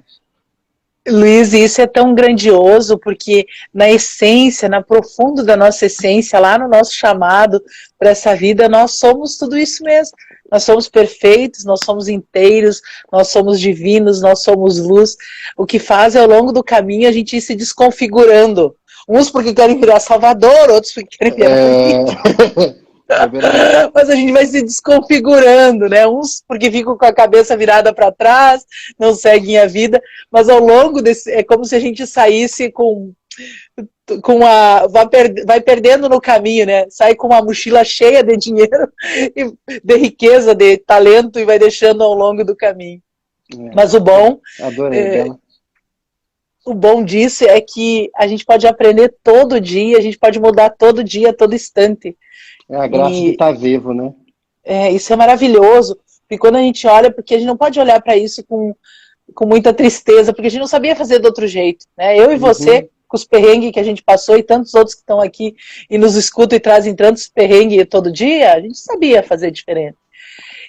Luiz, isso é tão grandioso, porque na essência, na profundo da nossa essência, lá no nosso chamado para essa vida, nós somos tudo isso mesmo. Nós somos perfeitos, nós somos inteiros, nós somos divinos, nós somos luz. O que faz é, ao longo do caminho, a gente ir se desconfigurando. Uns porque querem virar Salvador, outros porque querem virar político. É verdade. Mas a gente vai se desconfigurando, né? Uns porque ficam com a cabeça virada para trás, não seguem a vida, mas ao longo desse. É como se a gente saísse vai perdendo no caminho, né? Sai com uma mochila cheia de dinheiro, de riqueza, de talento, e vai deixando ao longo do caminho. Mas Adorei, Bela. o bom disso é que a gente pode aprender todo dia, a gente pode mudar todo dia, todo instante. É a graça de estar vivo, né? Isso é maravilhoso, porque quando a gente olha, porque a gente não pode olhar para isso com muita tristeza, porque a gente não sabia fazer de outro jeito, né? Eu e você, com os perrengues que a gente passou, e tantos outros que estão aqui e nos escutam e trazem tantos perrengues todo dia, a gente sabia fazer diferente.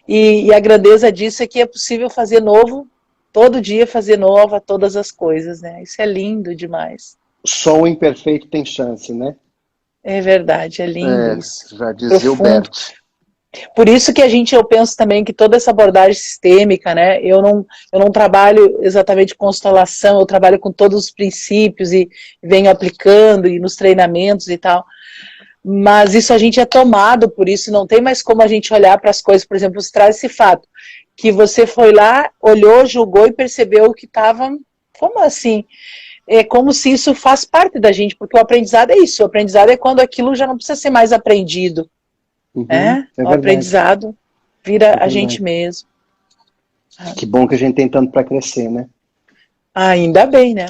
E a grandeza disso é que é possível fazer novo, todo dia fazer nova todas as coisas, né? Isso é lindo demais. Só o imperfeito tem chance, né? É verdade, é lindo isso. Já dizia o Bert. Por isso que eu penso também que toda essa abordagem sistêmica, né? Eu não trabalho exatamente com constelação, eu trabalho com todos os princípios e venho aplicando e nos treinamentos e tal. Mas isso a gente é tomado por isso, não tem mais como a gente olhar para as coisas. Por exemplo, você traz esse fato, que você foi lá, olhou, julgou e percebeu que estava, como assim? É como se isso faz parte da gente, porque o aprendizado é isso, o aprendizado é quando aquilo já não precisa ser mais aprendido. O aprendizado vira a gente mesmo. Que bom que a gente tem tanto para crescer, né? Ainda bem, né?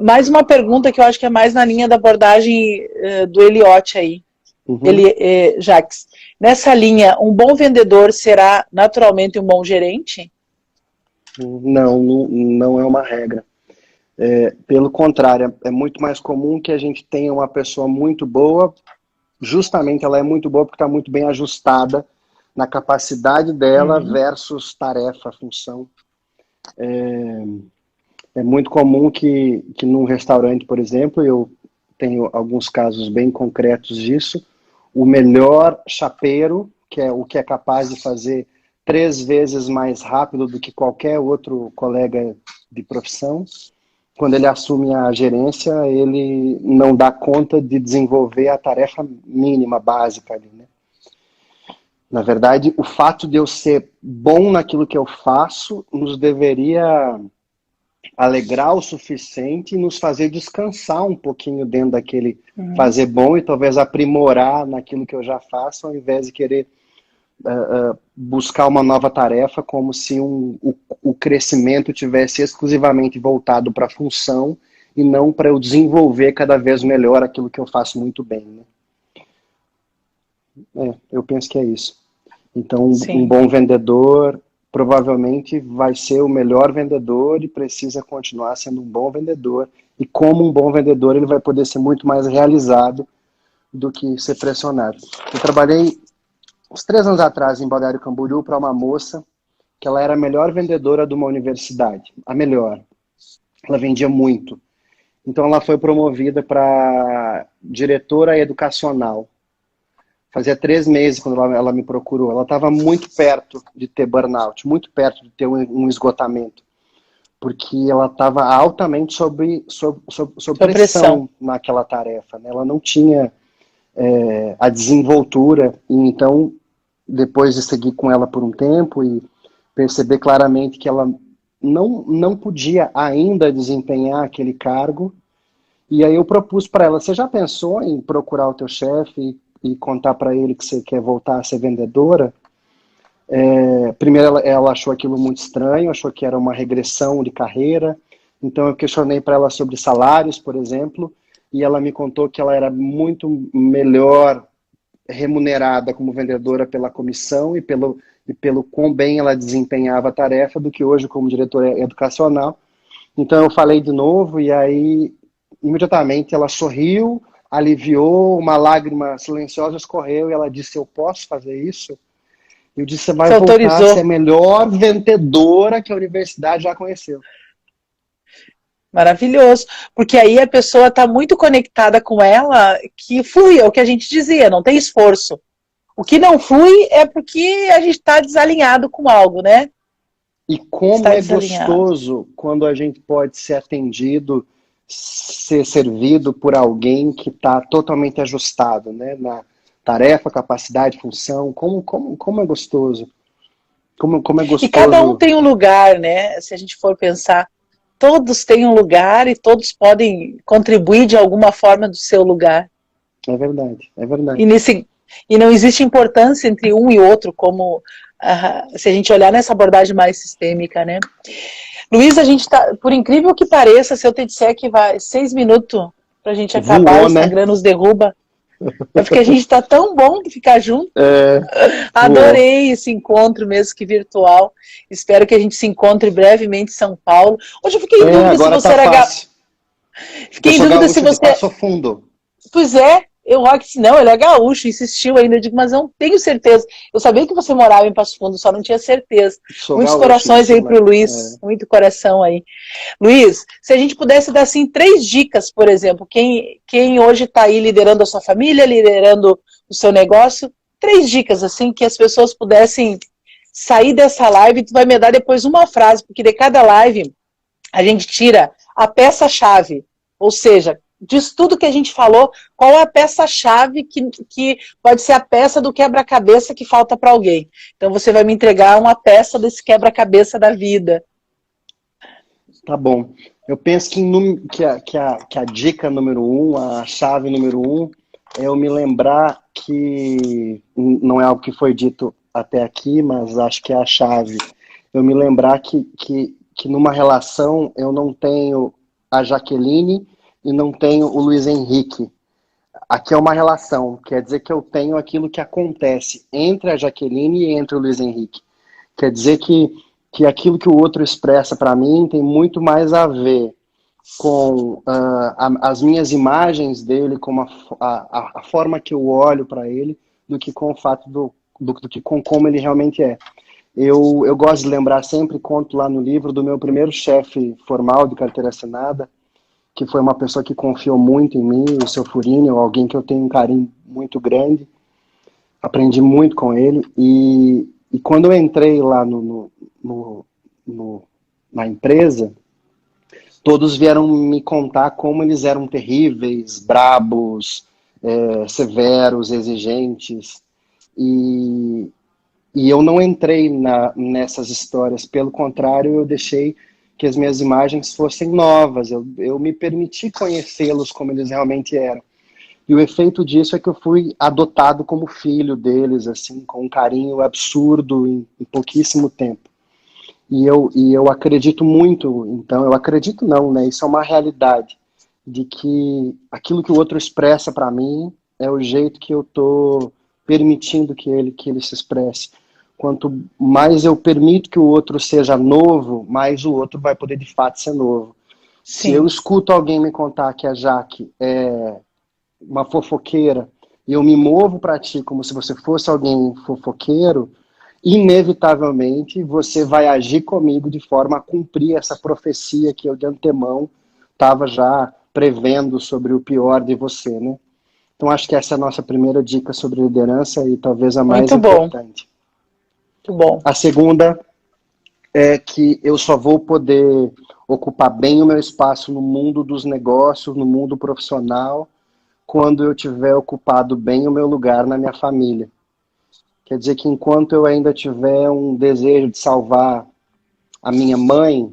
Mais uma pergunta que eu acho que é mais na linha da abordagem do Eliot aí. Jacques, nessa linha, um bom vendedor será naturalmente um bom gerente? Não é uma regra. Pelo contrário, é muito mais comum que a gente tenha uma pessoa muito boa, justamente ela é muito boa porque está muito bem ajustada na capacidade dela versus tarefa, função. É muito comum que num restaurante, por exemplo, eu tenho alguns casos bem concretos disso, o melhor chapeiro, que é o que é capaz de fazer 3 vezes mais rápido do que qualquer outro colega de profissão, quando ele assume a gerência, ele não dá conta de desenvolver a tarefa mínima, básica ali, né? Na verdade, o fato de eu ser bom naquilo que eu faço nos deveria alegrar o suficiente e nos fazer descansar um pouquinho dentro daquele fazer bom e talvez aprimorar naquilo que eu já faço, ao invés de querer buscar uma nova tarefa como se o crescimento tivesse exclusivamente voltado para a função e não para eu desenvolver cada vez melhor aquilo que eu faço muito bem, né? Eu penso que é isso. Então, um bom vendedor provavelmente vai ser o melhor vendedor e precisa continuar sendo um bom vendedor. E como um bom vendedor, ele vai poder ser muito mais realizado do que ser pressionado. Eu trabalhei uns 3 anos atrás em Balneário Camboriú para uma moça que ela era a melhor vendedora de uma universidade. A melhor. Ela vendia muito. Então ela foi promovida para diretora educacional. Fazia 3 meses quando ela me procurou. Ela estava muito perto de ter burnout, muito perto de ter um esgotamento. Porque ela estava altamente sob pressão naquela tarefa, né? Ela não tinha a desenvoltura. E então, depois de seguir com ela por um tempo e perceber claramente que ela não podia ainda desempenhar aquele cargo, e aí eu propus para ela, você já pensou em procurar o teu chefe e contar para ele que você quer voltar a ser vendedora? Primeiro ela achou aquilo muito estranho, achou que era uma regressão de carreira, então eu questionei para ela sobre salários, por exemplo, e ela me contou que ela era muito melhor remunerada como vendedora pela comissão e pelo quão bem ela desempenhava a tarefa do que hoje como diretora educacional. Então eu falei de novo e aí imediatamente ela sorriu, aliviou, uma lágrima silenciosa escorreu e ela disse, eu posso fazer isso? Eu disse, você vai voltar a ser a melhor vendedora que a universidade já conheceu. Maravilhoso, porque aí a pessoa está muito conectada com ela, que flui, é o que a gente dizia, não tem esforço. O que não flui é porque a gente está desalinhado com algo, né? E como é gostoso quando a gente pode ser atendido, ser servido por alguém que está totalmente ajustado, né? tarefa, capacidade, função, como é gostoso. Como é gostoso. E cada um tem um lugar, né? Se a gente for pensar, todos têm um lugar e todos podem contribuir de alguma forma do seu lugar. É verdade, é verdade. E não existe importância entre um e outro, como se a gente olhar nessa abordagem mais sistêmica, né? Luiz, a gente tá, por incrível que pareça, se eu te disser que vai 6 minutos pra gente acabar, Voou, o Instagram, né, nos derruba. É porque a gente tá tão bom de ficar junto. Adorei esse encontro, mesmo que virtual. Espero que a gente se encontre brevemente em São Paulo. Hoje eu fiquei em dúvida se você era gaúcho. Fiquei em dúvida se você. Passo Fundo. Pois é, eu disse, não, ele é gaúcho, insistiu ainda. Eu digo, mas não tenho certeza. Eu sabia que você morava em Passo Fundo, só não tinha certeza. Muitos corações aí pro Luiz, muito coração aí. Luiz, se a gente pudesse dar assim 3 dicas, por exemplo, quem hoje está aí liderando a sua família, liderando o seu negócio, 3 dicas assim que as pessoas pudessem sair dessa live. Tu vai me dar depois uma frase, porque de cada live a gente tira a peça-chave, ou seja, disso tudo que a gente falou, qual é a peça-chave que pode ser a peça do quebra-cabeça que falta para alguém. Então você vai me entregar uma peça desse quebra-cabeça da vida. Tá bom. Eu penso que a dica número 1, a chave número 1, é eu me lembrar que, não é algo que foi dito até aqui, mas acho que é a chave. Eu me lembrar que numa relação eu não tenho a Jaqueline e não tenho o Luiz Henrique. Aqui é uma relação, quer dizer que eu tenho aquilo que acontece entre a Jaqueline e entre o Luiz Henrique. Quer dizer que aquilo que o outro expressa para mim tem muito mais a ver com as minhas imagens dele, com a forma que eu olho para ele, do que com o fato do que com como ele realmente é. Eu gosto de lembrar sempre, conto lá no livro, do meu primeiro chefe formal de carteira assinada, que foi uma pessoa que confiou muito em mim, o seu Furini, alguém que eu tenho um carinho muito grande. Aprendi muito com ele e quando eu entrei lá na empresa, todos vieram me contar como eles eram terríveis, brabos, severos, exigentes. E eu não entrei nessas histórias, pelo contrário, eu deixei que as minhas imagens fossem novas, eu me permiti conhecê-los como eles realmente eram. E o efeito disso é que eu fui adotado como filho deles, assim, com um carinho absurdo em pouquíssimo tempo. E eu acredito muito, então, eu acredito não, né? Isso é uma realidade, de que aquilo que o outro expressa para mim é o jeito que eu tô permitindo que ele se expresse. Quanto mais eu permito que o outro seja novo, mais o outro vai poder de fato ser novo. Sim. Se eu escuto alguém me contar que a Jaque é uma fofoqueira e eu me movo para ti como se você fosse alguém fofoqueiro, inevitavelmente você vai agir comigo de forma a cumprir essa profecia que eu de antemão estava já prevendo sobre o pior de você, né? Então acho que essa é a nossa primeira dica sobre liderança e talvez a mais importante. Muito bom. A segunda é que eu só vou poder ocupar bem o meu espaço no mundo dos negócios, no mundo profissional, quando eu tiver ocupado bem o meu lugar na minha família. Quer dizer que enquanto eu ainda tiver um desejo de salvar a minha mãe,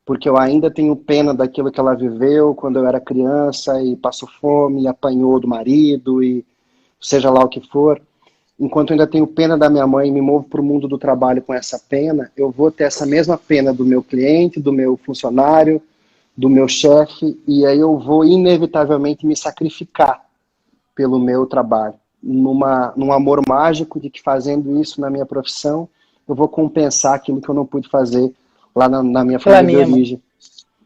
porque eu ainda tenho pena daquilo que ela viveu quando eu era criança e passou fome e apanhou do marido e seja lá o que for, enquanto eu ainda tenho pena da minha mãe e me movo para o mundo do trabalho com essa pena, eu vou ter essa mesma pena do meu cliente, do meu funcionário, do meu chefe, e aí eu vou inevitavelmente me sacrificar pelo meu trabalho, num amor mágico de que fazendo isso na minha profissão, eu vou compensar aquilo que eu não pude fazer lá na minha família de origem.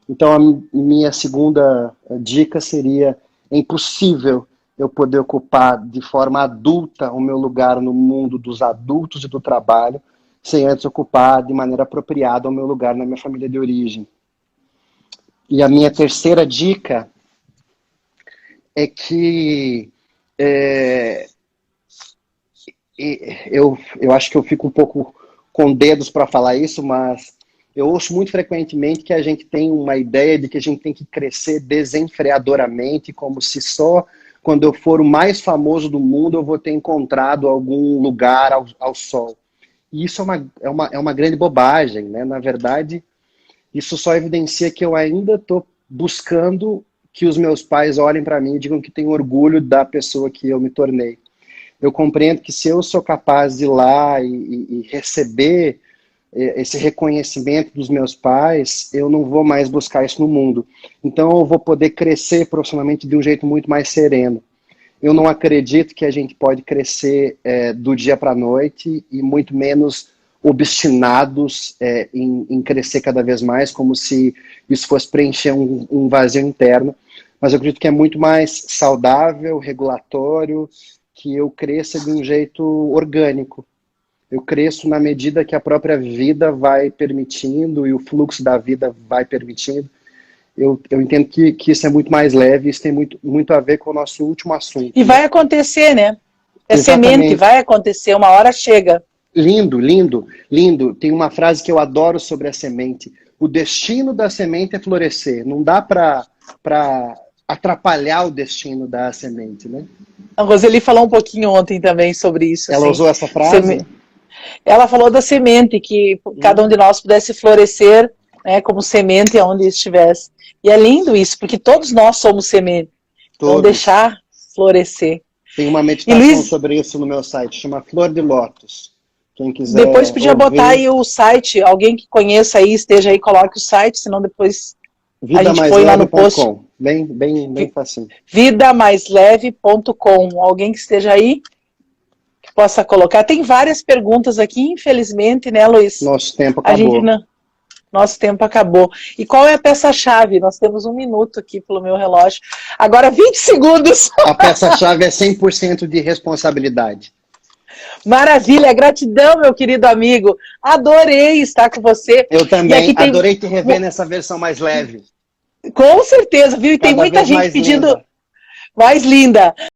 Então a minha segunda dica seria: é impossível eu poder ocupar de forma adulta o meu lugar no mundo dos adultos e do trabalho, sem antes ocupar de maneira apropriada o meu lugar na minha família de origem. E a minha terceira dica é que eu acho que eu fico um pouco com dedos para falar isso, mas eu ouço muito frequentemente que a gente tem uma ideia de que a gente tem que crescer desenfreadoramente, como quando eu for o mais famoso do mundo, eu vou ter encontrado algum lugar ao sol. E isso é uma grande bobagem, né? Na verdade, isso só evidencia que eu ainda estou buscando que os meus pais olhem para mim e digam que têm orgulho da pessoa que eu me tornei. Eu compreendo que se eu sou capaz de ir lá e receber esse reconhecimento dos meus pais, eu não vou mais buscar isso no mundo. Então eu vou poder crescer profissionalmente de um jeito muito mais sereno. Eu não acredito que a gente pode crescer do dia para a noite e muito menos obstinados em crescer cada vez mais, como se isso fosse preencher um vazio interno. Mas eu acredito que é muito mais saudável, regulatório, que eu cresça de um jeito orgânico. Eu cresço na medida que a própria vida vai permitindo e o fluxo da vida vai permitindo. Eu entendo que isso é muito mais leve, isso tem muito a ver com o nosso último assunto. E vai acontecer, né? É Exatamente. Semente, vai acontecer, uma hora chega. Lindo, lindo, lindo. Tem uma frase que eu adoro sobre a semente. O destino da semente é florescer. Não dá para atrapalhar o destino da semente, né? A Roseli falou um pouquinho ontem também sobre isso. Ela assim. usou essa frase? Ela falou da semente, que cada um de nós pudesse florescer, né, como semente aonde estivesse. E é lindo isso, porque todos nós somos semente. Então deixar florescer. Tem uma meditação sobre isso no meu site, chama Flor de Lótus. Quem quiser depois podia botar aí o site, alguém que conheça aí, esteja aí, coloque o site, senão depois a gente põe lá no post. Bem facinho. Vidamaisleve.com. Alguém que esteja aí, que possa colocar. Tem várias perguntas aqui, infelizmente, né, Luiz? Nosso tempo acabou. Nosso tempo acabou. E qual é a peça-chave? Nós temos 1 minuto aqui pelo meu relógio. Agora 20 segundos. A peça-chave é 100% de responsabilidade. Maravilha, gratidão, meu querido amigo. Adorei estar com você. Eu também, adorei te rever nessa versão mais leve. Com certeza, viu? E tem muita gente pedindo mais linda.